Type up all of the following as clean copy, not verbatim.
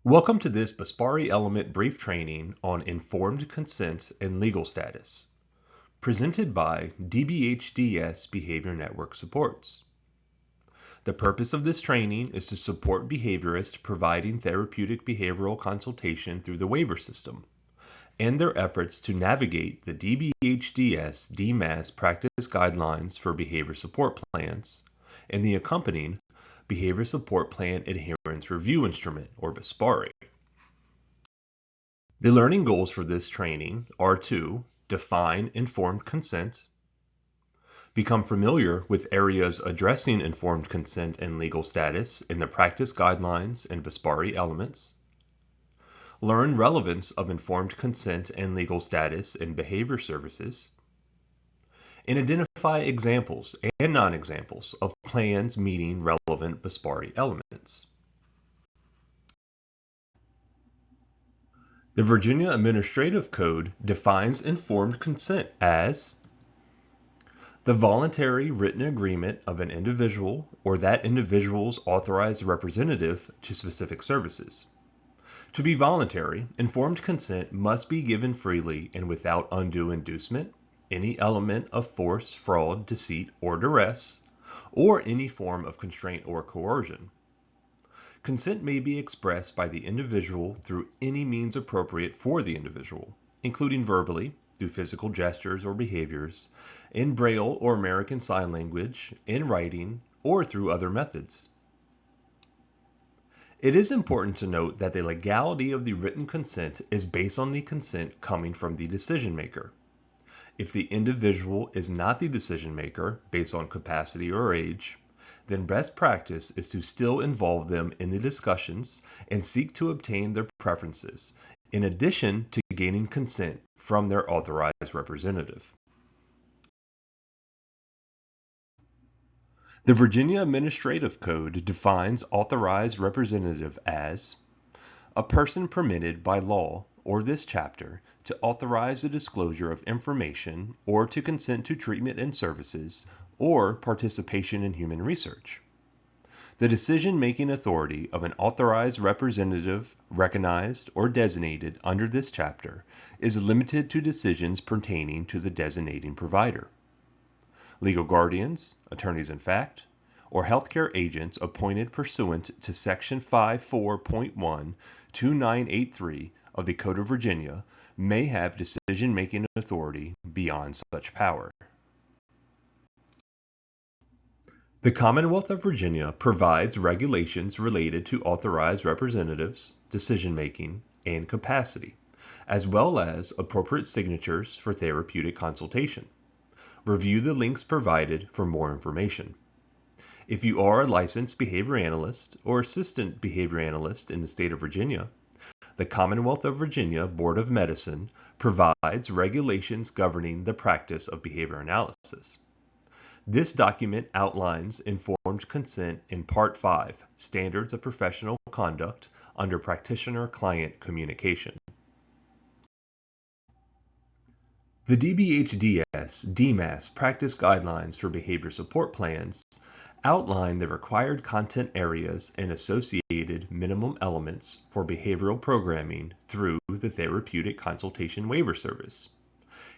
Welcome to this BSPARI element brief training on informed consent and legal status, presented by DBHDS Behavior Network Supports. The purpose of this training is to support behaviorists providing therapeutic behavioral consultation through the waiver system and their efforts to navigate the DBHDS DMAS practice guidelines for behavior support plans and the accompanying Behavior Support Plant Adherence Review Instrument, or BSPARI. The learning goals for this training are to define informed consent, become familiar with areas addressing informed consent and legal status in the practice guidelines and BSPARI elements, learn relevance of informed consent and legal status in behavior services, and identify examples and non-examples of plans meeting relevant BSPARI elements. The Virginia Administrative Code defines informed consent as the voluntary written agreement of an individual or that individual's authorized representative to specific services. To be voluntary, informed consent must be given freely and without undue inducement, any element of force, fraud, deceit, or duress, or any form of constraint or coercion. Consent may be expressed by the individual through any means appropriate for the individual, including verbally, through physical gestures or behaviors, in Braille or American Sign Language, in writing, or through other methods. It is important to note that the legality of the written consent is based on the consent coming from the decision maker. If the individual is not the decision maker based on capacity or age, then best practice is to still involve them in the discussions and seek to obtain their preferences, in addition to gaining consent from their authorized representative. The Virginia Administrative Code defines authorized representative as a person permitted by law or this chapter to authorize the disclosure of information or to consent to treatment and services or participation in human research. The decision-making authority of an authorized representative recognized or designated under this chapter is limited to decisions pertaining to the designating provider. Legal guardians, attorneys in fact, or healthcare agents appointed pursuant to Section 54.12983 of the Code of Virginia may have decision-making authority beyond such power. The Commonwealth of Virginia provides regulations related to authorized representatives, decision-making, and capacity, as well as appropriate signatures for therapeutic consultation. Review the links provided for more information. If you are a licensed behavior analyst or assistant behavior analyst in the state of Virginia, the Commonwealth of Virginia Board of Medicine provides regulations governing the practice of behavior analysis. This document outlines informed consent in Part 5, Standards of Professional Conduct under Practitioner-Client Communication. The DBHDS DMAS Practice Guidelines for Behavior Support Plans outline the required content areas and associated minimum elements for behavioral programming through the Therapeutic Consultation Waiver Service.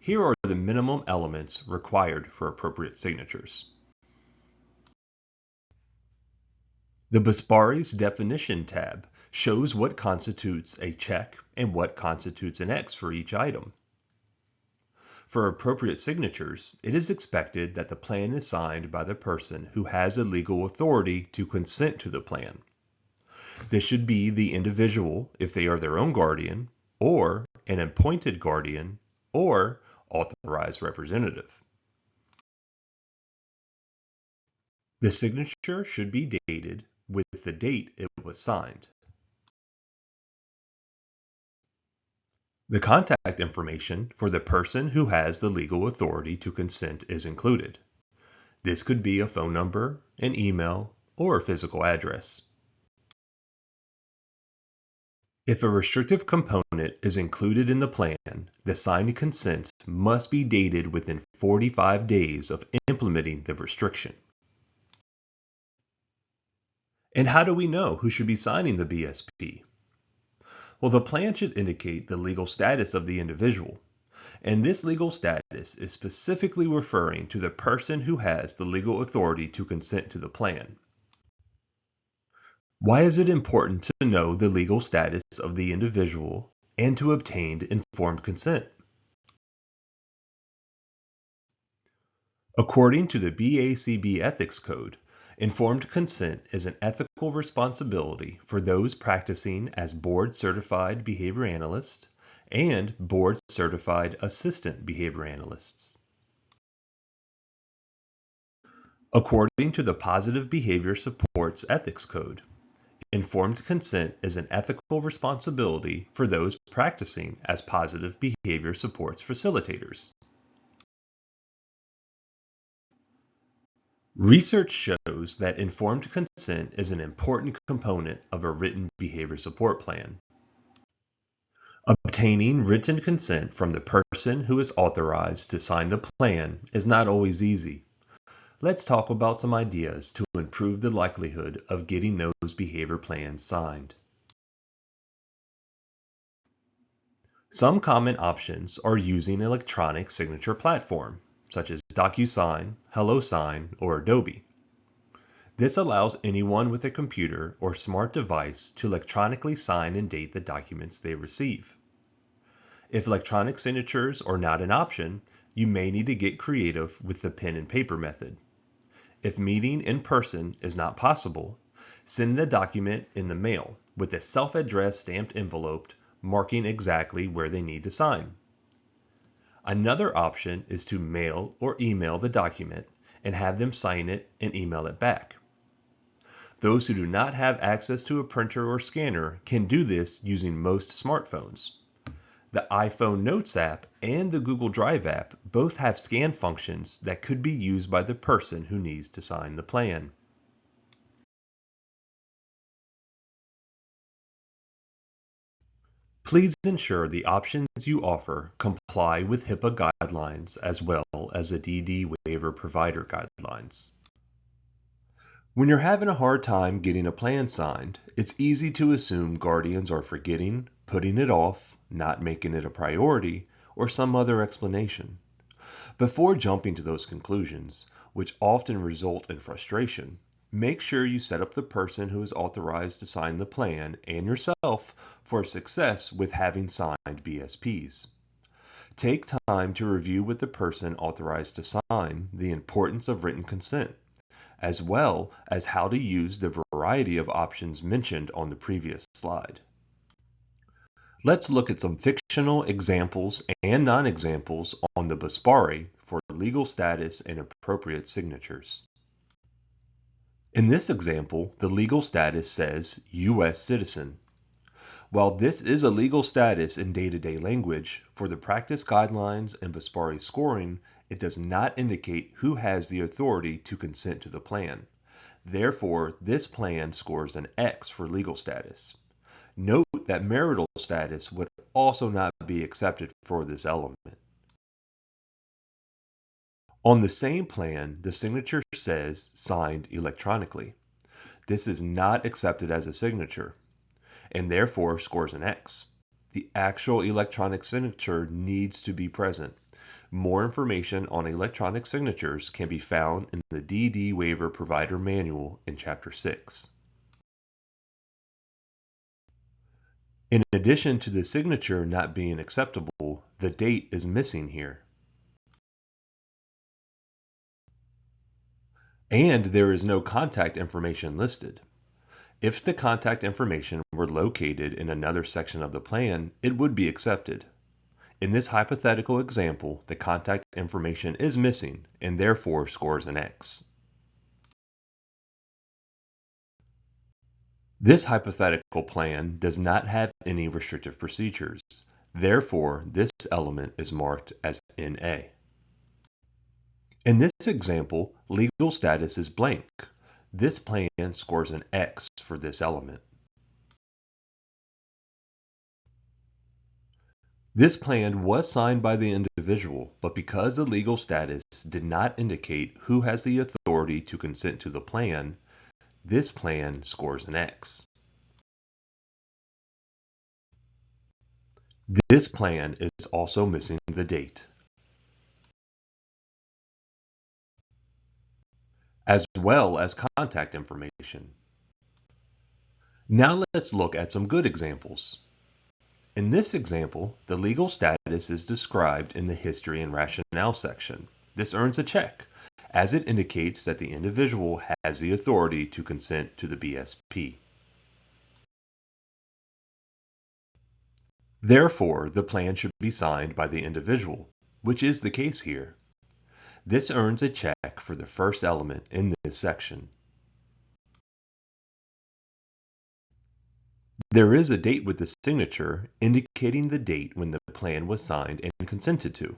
Here are the minimum elements required for appropriate signatures. The BSPARI's Definition tab shows what constitutes a check and what constitutes an X for each item. For appropriate signatures, it is expected that the plan is signed by the person who has the legal authority to consent to the plan. This should be the individual if they are their own guardian, or an appointed guardian, or authorized representative. The signature should be dated with the date it was signed. The contact information for the person who has the legal authority to consent is included. This could be a phone number, an email, or a physical address. If a restrictive component is included in the plan, the signed consent must be dated within 45 days of implementing the restriction. And how do we know who should be signing the BSP? Well, the plan should indicate the legal status of the individual, and this legal status is specifically referring to the person who has the legal authority to consent to the plan. Why is it important to know the legal status of the individual and to obtain informed consent? According to the BACB Ethics Code, informed consent is an ethical responsibility for those practicing as board-certified behavior analysts and board-certified assistant behavior analysts. According to the Positive Behavior Supports Ethics Code, informed consent is an ethical responsibility for those practicing as positive behavior supports facilitators. Research shows that informed consent is an important component of a written behavior support plan. Obtaining written consent from the person who is authorized to sign the plan is not always easy. Let's talk about some ideas to improve the likelihood of getting those behavior plans signed. Some common options are using an electronic signature platform, such as DocuSign, HelloSign, or Adobe. This allows anyone with a computer or smart device to electronically sign and date the documents they receive. If electronic signatures are not an option, you may need to get creative with the pen and paper method. If meeting in person is not possible, send the document in the mail with a self-addressed stamped envelope marking exactly where they need to sign. Another option is to mail or email the document and have them sign it and email it back. Those who do not have access to a printer or scanner can do this using most smartphones. The iPhone Notes app and the Google Drive app both have scan functions that could be used by the person who needs to sign the plan. Please ensure the options you offer comply with HIPAA guidelines as well as the DD waiver provider guidelines. When you're having a hard time getting a plan signed, it's easy to assume guardians are forgetting, putting it off, not making it a priority, or some other explanation. Before jumping to those conclusions, which often result in frustration, make sure you set up the person who is authorized to sign the plan and yourself for success with having signed BSPs. Take time to review with the person authorized to sign the importance of written consent, as well as how to use the variety of options mentioned on the previous slide. Let's look at some fictional examples and non-examples on the BSPARI for legal status and appropriate signatures. In this example, the legal status says U.S. citizen. While this is a legal status in day-to-day language, for the practice guidelines and BSPARI scoring, it does not indicate who has the authority to consent to the plan. Therefore, this plan scores an X for legal status. Note that marital status would also not be accepted for this element. On the same plan, the signature says signed electronically. This is not accepted as a signature and therefore scores an X. The actual electronic signature needs to be present. More information on electronic signatures can be found in the DD Waiver Provider Manual in Chapter 6. In addition to the signature not being acceptable, the date is missing here. And there is no contact information listed. If the contact information were located in another section of the plan, it would be accepted. In this hypothetical example, the contact information is missing and therefore scores an X. This hypothetical plan does not have any restrictive procedures. Therefore, this element is marked as NA. In this example, legal status is blank. This plan scores an X for this element. This plan was signed by the individual, but because the legal status did not indicate who has the authority to consent to the plan, this plan scores an X. This plan is also missing the date, as well as contact information. Now let's look at some good examples. In this example, the legal status is described in the history and rationale section. This earns a check, as it indicates that the individual has the authority to consent to the BSP. Therefore, the plan should be signed by the individual, which is the case here. This earns a check for the first element in this section. There is a date with the signature indicating the date when the plan was signed and consented to.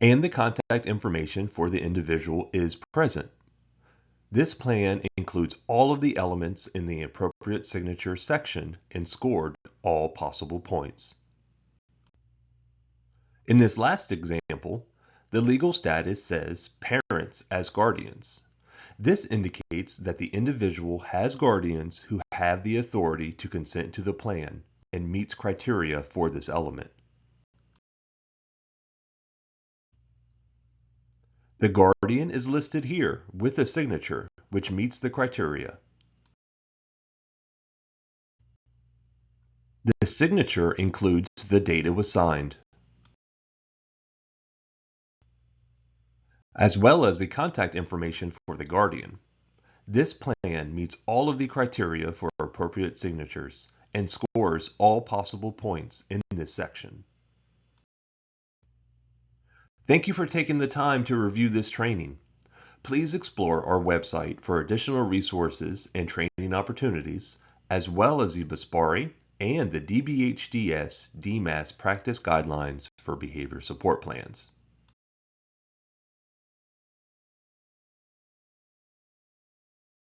And the contact information for the individual is present. This plan includes all of the elements in the appropriate signature section and scored all possible points. In this last example, the legal status says parents as guardians. This indicates that the individual has guardians who have the authority to consent to the plan and meets criteria for this element. The guardian is listed here with a signature, which meets the criteria. The signature includes the date it was signed, as well as the contact information for the guardian. This plan meets all of the criteria for appropriate signatures and scores all possible points in this section. Thank you for taking the time to review this training. Please explore our website for additional resources and training opportunities, as well as the BSPARI and the DBHDS DMAS practice guidelines for behavior support plans.